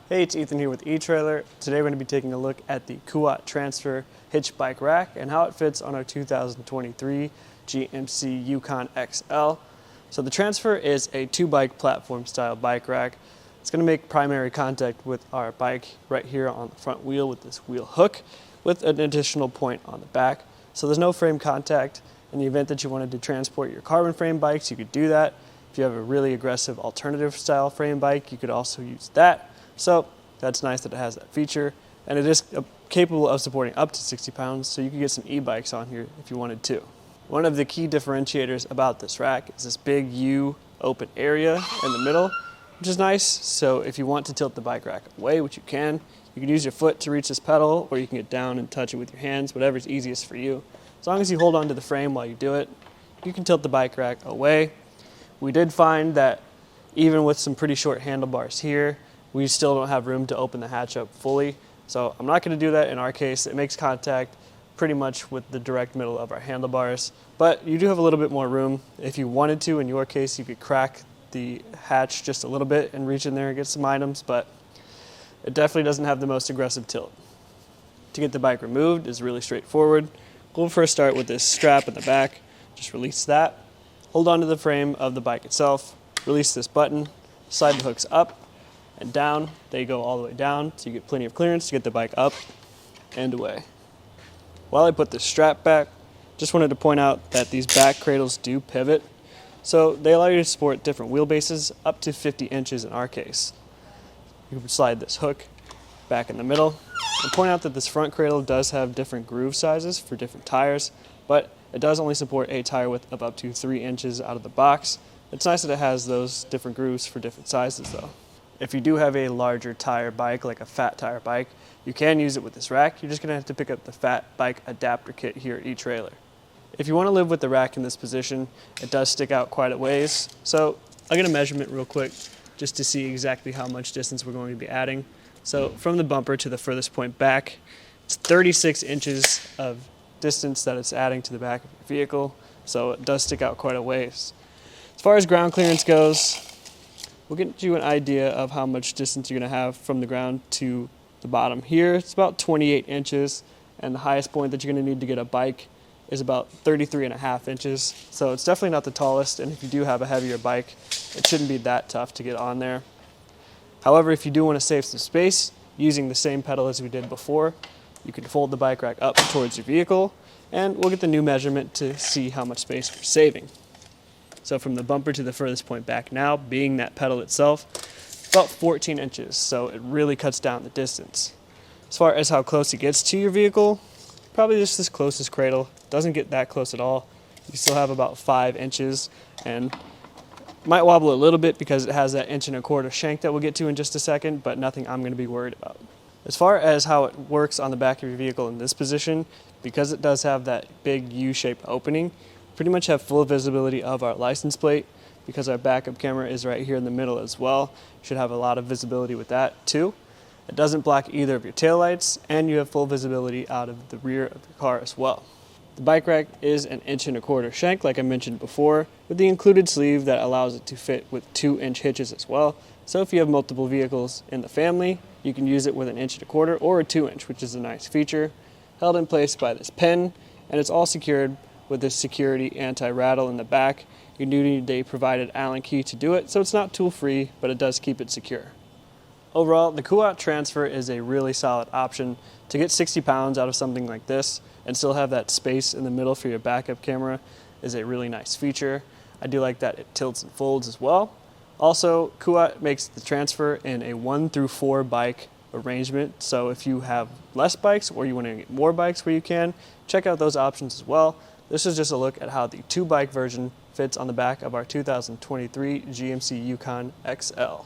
Hey, it's Ethan here with Etrailer. Today we're going to be taking a look at the Kuat Transfer Hitch Bike Rack and how it fits on our 2023 GMC Yukon XL. So the Transfer is a two-bike platform style bike rack. It's going to make primary contact with our bike right here on the front wheel with this wheel hook with an additional point on the back. So there's no frame contact. In the event that you wanted to transport your carbon frame bikes, you could do that. If you have a really aggressive alternative style frame bike, you could also use that. So that's nice that it has that feature, and it is capable of supporting up to 60 pounds, so you can get some e-bikes on here if you wanted to. One of the key differentiators about this rack is this big U open area in the middle, which is nice. So if you want to tilt the bike rack away, which you can use your foot to reach this pedal, or you can get down and touch it with your hands, whatever's easiest for you. As long as you hold on to the frame while you do it, you can tilt the bike rack away. We did find that even with some pretty short handlebars here, we still don't have room to open the hatch up fully. So I'm not going to do that in our case. It makes contact pretty much with the direct middle of our handlebars, but you do have a little bit more room. If you wanted to, in your case, you could crack the hatch just a little bit and reach in there and get some items, but it definitely doesn't have the most aggressive tilt. To get the bike removed is really straightforward. We'll first start with this strap in the back. Just release that. Hold on to the frame of the bike itself. Release this button. Slide the hooks up and down. They go all the way down, so you get plenty of clearance to get the bike up and away. While I put the strap back, just wanted to point out that these back cradles do pivot, so they allow you to support different wheelbases up to 50 inches in our case. You can slide this hook back in the middle and point out that this front cradle does have different groove sizes for different tires, but it does only support a tire width of up to 3 inches out of the box. It's nice that it has those different grooves for different sizes though. If you do have a larger tire bike, like a fat tire bike, you can use it with this rack. You're just going to have to pick up the fat bike adapter kit here at Etrailer. If you want to live with the rack in this position, it does stick out quite a ways. So I'll get a measurement real quick just to see exactly how much distance we're going to be adding. So from the bumper to the furthest point back, it's 36 inches of distance that it's adding to the back of your vehicle. So it does stick out quite a ways. As far as ground clearance goes, we'll get you an idea of how much distance you're going to have from the ground to the bottom here. It's about 28 inches, and the highest point that you're going to need to get a bike is about 33.5 inches. So it's definitely not the tallest, and if you do have a heavier bike, it shouldn't be that tough to get on there. However, if you do want to save some space, using the same pedal as we did before, you can fold the bike rack up towards your vehicle, and we'll get the new measurement to see how much space we're saving. So from the bumper to the furthest point back now, being that pedal itself, about 14 inches, so it really cuts down the distance. As far as how close it gets to your vehicle, probably just this closest cradle. Doesn't get that close at all. You still have about 5 inches, and might wobble a little bit because it has that 1.25 inch shank that we'll get to in just a second, but nothing I'm going to be worried about. As far as how it works on the back of your vehicle in this position, because it does have that big U-shaped opening, pretty much have full visibility of our license plate. Because our backup camera is right here in the middle as well, you should have a lot of visibility with that too. It doesn't block either of your taillights, and you have full visibility out of the rear of your car as well. The bike rack is an 1.25 inch shank like I mentioned before, with the included sleeve that allows it to fit with 2-inch hitches as well. So if you have multiple vehicles in the family, you can use it with an 1.25 inch or a 2-inch, which is a nice feature. Held in place by this pin, and it's all secured with this security anti-rattle in the back. You do need a provided Allen key to do it, so it's not tool-free, but it does keep it secure. Overall, the Kuat Transfer is a really solid option. To get 60 pounds out of something like this and still have that space in the middle for your backup camera is a really nice feature. I do like that it tilts and folds as well. Also, Kuat makes the Transfer in a 1 through 4 bike arrangement, so if you have less bikes or you want to get more bikes where you can, check out those options as well. This is just a look at how the 2-bike version fits on the back of our 2023 GMC Yukon XL.